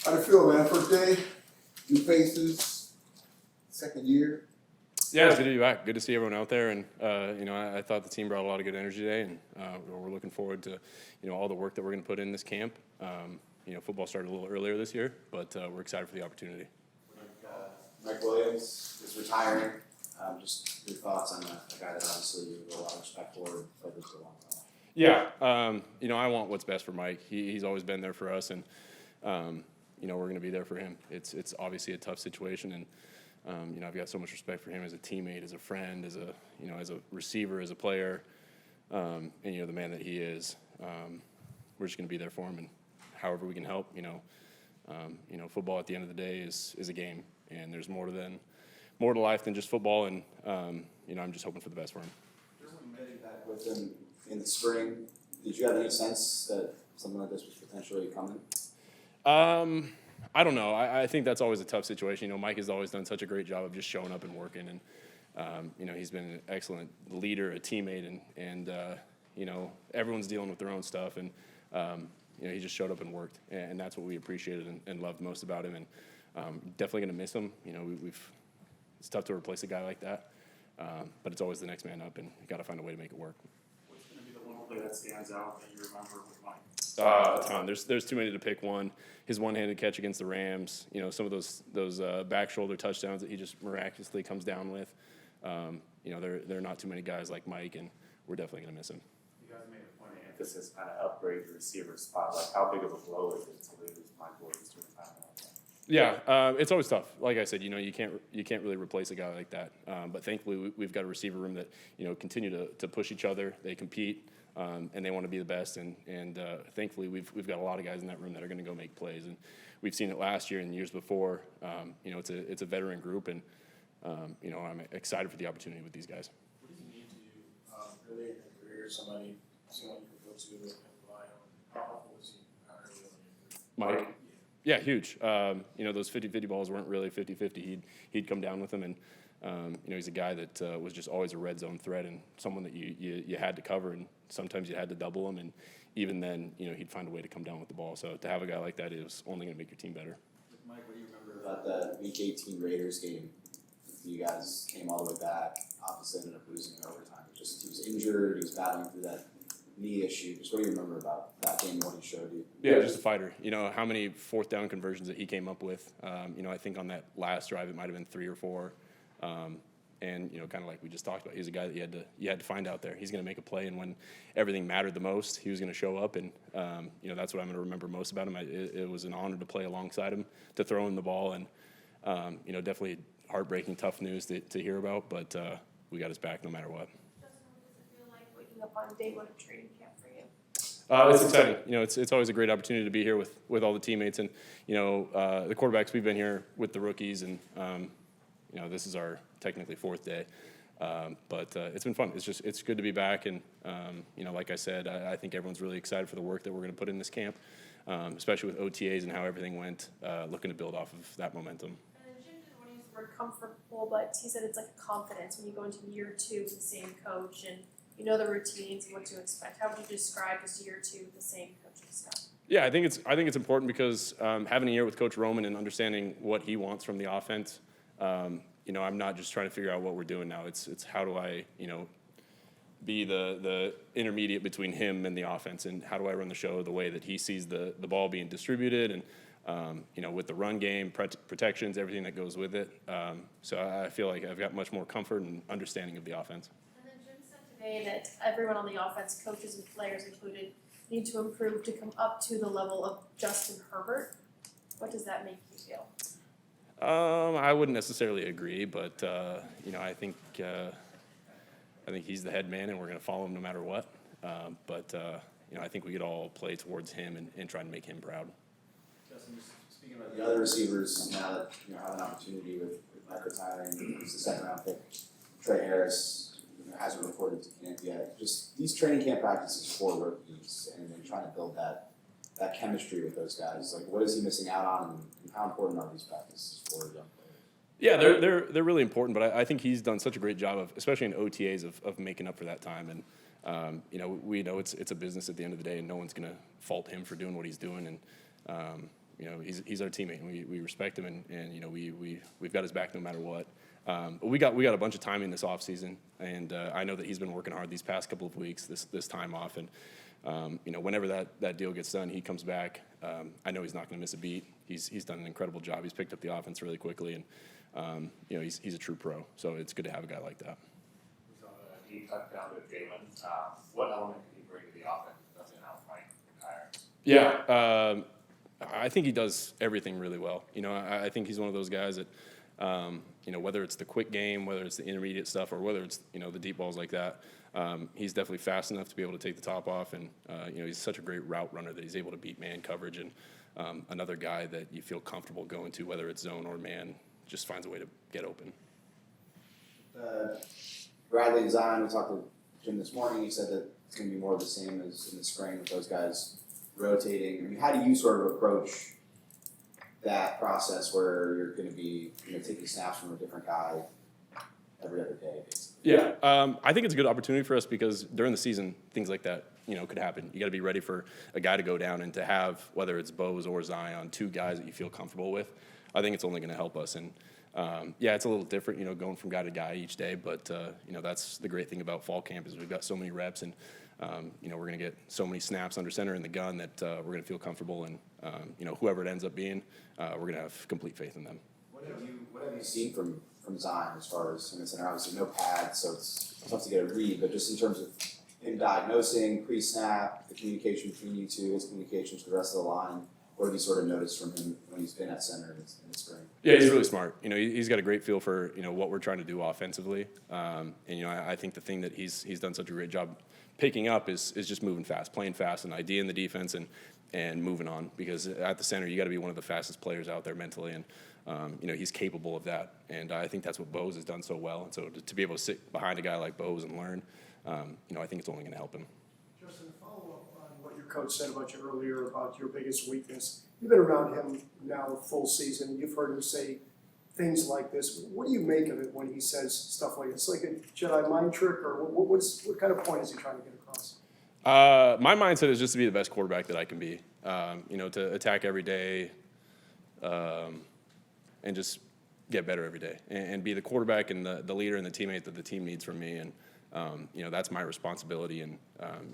How do you feel, man? First day, new faces, second year. Yeah, it's good to be back. Good to see everyone out there, and I thought the team brought a lot of good energy today, and we're looking forward to all the work that we're going to put in this camp. Football started a little earlier this year, but we're excited for the opportunity. Mike Williams is retiring. Just your thoughts on a guy that obviously you have a lot of respect for and played with for a long time. Yeah, I want what's best for Mike. He's always been there for us, and we're going to be there for him. It's obviously a tough situation, and I've got so much respect for him as a teammate, as a friend, as a receiver, as a player, and the man that he is. We're just going to be there for him, and however we can help. Football at the end of the day is a game, and there's more to life than just football, and I'm just hoping for the best for him. Just when you met back with him in the spring, did you have any sense that something like this was potentially coming? I don't know. I think that's always a tough situation. Mike has always done such a great job of just showing up and working, and he's been an excellent leader, a teammate, and everyone's dealing with their own stuff, and he just showed up and worked, and that's what we appreciated and loved most about him, and definitely going to miss him. It's tough to replace a guy like that, but it's always the next man up, and you got to find a way to make it work. What's going to be the one play that stands out that you remember with Mike? A ton. There's too many to pick one. His one-handed catch against the Rams. Some of those back shoulder touchdowns that he just miraculously comes down with. There are not too many guys like Mike, and we're definitely going to miss him. You guys made a point of emphasis, kind of upgrade the receiver spot. Like, how big of a blow is it to lose Mike Williams during time like that? Yeah, it's always tough. Like I said, you can't really replace a guy like that. But thankfully, we've got a receiver room that continue to push each other. They compete. And they want to be the best, and thankfully we've got a lot of guys in that room that are going to go make plays, and we've seen it last year and the years before. It's a veteran group, and I'm excited for the opportunity with these guys. What does it mean to you early in your career? Somebody you could go to and rely on. How helpful was he early on in your career? Mike, yeah, huge. Those 50-50 balls weren't really 50-50. He'd come down with them, and he's a guy that was just always a red zone threat and someone that you had to cover, and sometimes you had to double him, and even then, he'd find a way to come down with the ball. So to have a guy like that is only going to make your team better. Mike, what do you remember about that Week 18 Raiders game? You guys came all the way back, obviously ended up losing in overtime. He was injured, he was battling through that knee issue. Just what do you remember about that game and what he showed you? Yeah, just a fighter. How many fourth down conversions that he came up with. I think on that last drive it might have been 3 or 4. And kind of like we just talked about, he's a guy that you had to find out there. He's going to make a play, and when everything mattered the most, he was going to show up. And that's what I'm going to remember most about him. It was an honor to play alongside him, to throw him the ball, and definitely heartbreaking, tough news to hear about. But we got his back no matter what. Justin, what does it feel like waking up on day one of training camp for you? It's exciting. It's always a great opportunity to be here with all the teammates, and the quarterbacks. We've been here with the rookies, and this is our technically 4th day, but it's been fun. It's good to be back, and like I said, I think everyone's really excited for the work that we're going to put in this camp, especially with OTAs and how everything went. Looking to build off of that momentum. And then Jim didn't want to use the word comfortable, but he said it's like a confidence when you go into year 2 with the same coach and the routines and what to expect. How would you describe this year 2 with the same coaching staff? Yeah, I think it's important because having a year with Coach Roman and understanding what he wants from the offense. I'm not just trying to figure out what we're doing now. It's how do I, be the intermediate between him and the offense, and how do I run the show the way that he sees the ball being distributed, and with the run game, protections, everything that goes with it. So I feel like I've got much more comfort and understanding of the offense. And then Jim said today that everyone on the offense, coaches and players included, need to improve to come up to the level of Justin Herbert. What does that make you feel? I wouldn't necessarily agree, but I think he's the head man, and we're going to follow him no matter what. But I think we could all play towards him and try to make him proud. Justin, just speaking about the other receivers, now that have an opportunity with Mike retiring, he's the 2nd round pick. Trey Harris hasn't reported to camp yet. Just these training camp practices for rookies, and then trying to build that chemistry with those guys. Like, what is he missing out on, and how important are these practices for a young player? Yeah, they're really important, but I think he's done such a great job of, especially in OTAs, of making up for that time. And we know it's a business at the end of the day, and no one's going to fault him for doing what he's doing. And he's our teammate, and we respect him, and we've got his back no matter what. But we got a bunch of time in this off season, and I know that he's been working hard these past couple of weeks, this time off, and whenever that deal gets done, he comes back. I know he's not going to miss a beat. He's done an incredible job. He's picked up the offense really quickly, and he's a true pro. So it's good to have a guy like that. He touchdown to Jalen. What element can he bring to the offense that doesn't help Mike retire? Yeah, I think he does everything really well. I think he's one of those guys that, whether it's the quick game, whether it's the intermediate stuff, or whether it's, the deep balls like that, he's definitely fast enough to be able to take the top off. And, he's such a great route runner that he's able to beat man coverage. And another guy that you feel comfortable going to, whether it's zone or man, just finds a way to get open. Bradley and Zion, we talked to Jim this morning. He said that it's going to be more of the same as in the spring with those guys rotating. I mean, how do you sort of approach that process where you're going to be taking snaps from a different guy every other day, basically? Yeah, I think it's a good opportunity for us because during the season, things like that, could happen. You got to be ready for a guy to go down, and to have, whether it's Bose or Zion, two guys that you feel comfortable with, I think it's only going to help us. And it's a little different, going from guy to guy each day, but that's the great thing about fall camp is we've got so many reps, and we're going to get so many snaps under center in the gun that we're going to feel comfortable, and whoever it ends up being, we're going to have complete faith in them. What have you seen from Zion as far as in the center? Obviously, no pads, so it's tough to get a read. But just in terms of him diagnosing, pre-snap, the communication between you two, his communications with the rest of the line, what have you sort of noticed from him when he's been at center in the spring? Yeah, he's really smart. He's got a great feel for what we're trying to do offensively. I think the thing that he's done such a great job picking up is just moving fast, playing fast, and IDing the defense and moving on. Because at the center, you got to be one of the fastest players out there mentally, and he's capable of that. And I think that's what Bose has done so well. And so to be able to sit behind a guy like Bose and learn, I think it's only going to help him. Justin, to follow up on what your coach said about you earlier about your biggest weakness. You've been around him now a full season. You've heard him say things like this. What do you make of it when he says stuff like this? Like a Jedi mind trick, or what kind of point is he trying to get across? My mindset is just to be the best quarterback that I can be. To attack every day, and just get better every day, and be the quarterback and the leader and the teammate that the team needs from me. And that's my responsibility. And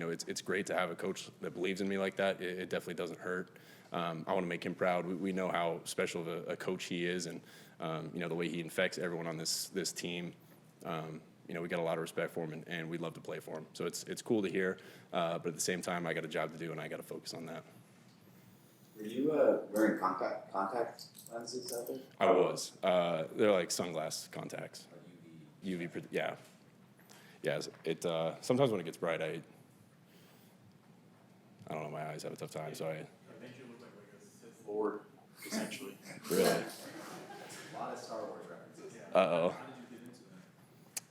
it's great to have a coach that believes in me like that. It definitely doesn't hurt. I want to make him proud. We know how special of a coach he is, and the way he infects everyone on this team. We got a lot of respect for him, and we'd love to play for him. So it's cool to hear, but at the same time, I got a job to do, and I got to focus on that. Were you wearing contact lenses out there? I was. They're like sunglass contacts. UV, yeah. Yeah, it sometimes when it gets bright, I don't know, my eyes have a tough time, so It made you look like a Sith Lord, essentially. really. A lot of Star Wars references. Uh-oh.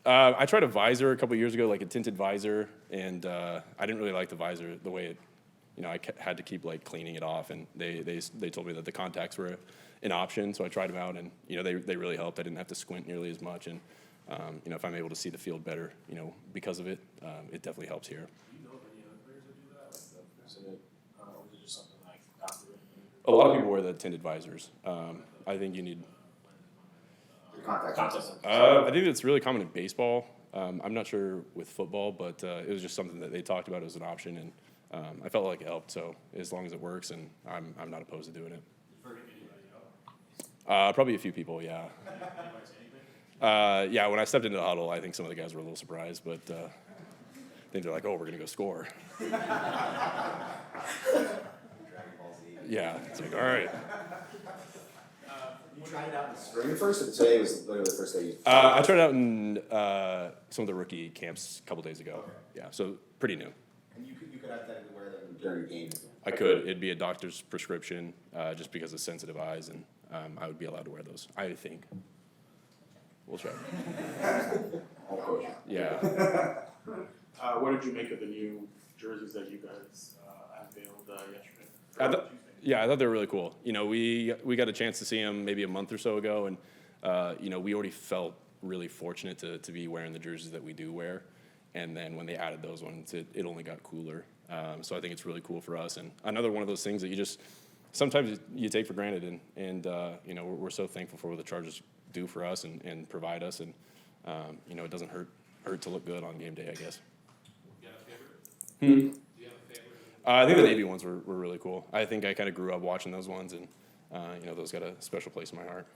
I tried a visor a couple years ago, like a tinted visor, and I didn't really like the visor, the way it, I had to keep like cleaning it off, and they told me that the contacts were an option, so I tried them out, and they really helped. I didn't have to squint nearly as much, and if I'm able to see the field better, because of it, it definitely helps here. Do you know of any other players that do that? Like, is it just something like documented? A lot of people wear the tinted visors. I think you need. Contact lenses. I think it's really common in baseball. I'm not sure with football, but it was just something that they talked about as an option, and I felt like it helped. So as long as it works, and I'm not opposed to doing it. Probably a few people, yeah. Yeah, when I stepped into the huddle, I think some of the guys were a little surprised, but I think they're like, "Oh, we're gonna go score." Yeah, it's like, all right. You tried it out in the spring first, or today was literally the first day you? I tried it out in some of the rookie camps a couple days ago. Okay. Yeah, so pretty new. And you could hypothetically wear them during games. I could. It'd be a doctor's prescription, just because of sensitive eyes, and I would be allowed to wear those. I think. We'll try. Of course. Yeah. What did you make of the new jerseys that you guys unveiled yesterday? Yeah, I thought they were really cool. We got a chance to see them maybe a month or so ago, and we already felt really fortunate to be wearing the jerseys that we do wear. And then when they added those ones, it only got cooler. So I think it's really cool for us. And another one of those things that sometimes you take for granted, and you know, we're so thankful for what the Chargers do for us and provide us, and you know, it doesn't hurt to look good on game day, I guess. Do you have a favorite? Hmm? Do you have a favorite? I think the Navy ones were really cool. I think I kind of grew up watching those ones, and you know, those got a special place in my heart.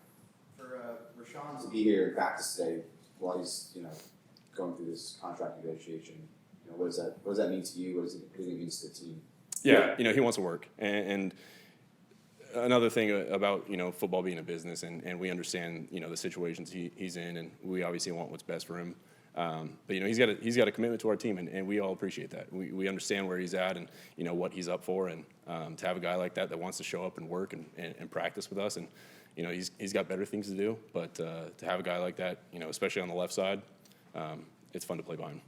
For Rashawn to be here in practice today, while he's going through this contract negotiation, what does that mean to you? What does it mean to the team? Yeah, you know, he wants to work, and another thing about football being a business, and we understand the situations he's in, and we obviously want what's best for him. But he's got a commitment to our team, and we all appreciate that. We understand where he's at, and what he's up for, and to have a guy like that wants to show up and work and practice with us, and he's got better things to do. But to have a guy like that, especially on the left side, it's fun to play behind him.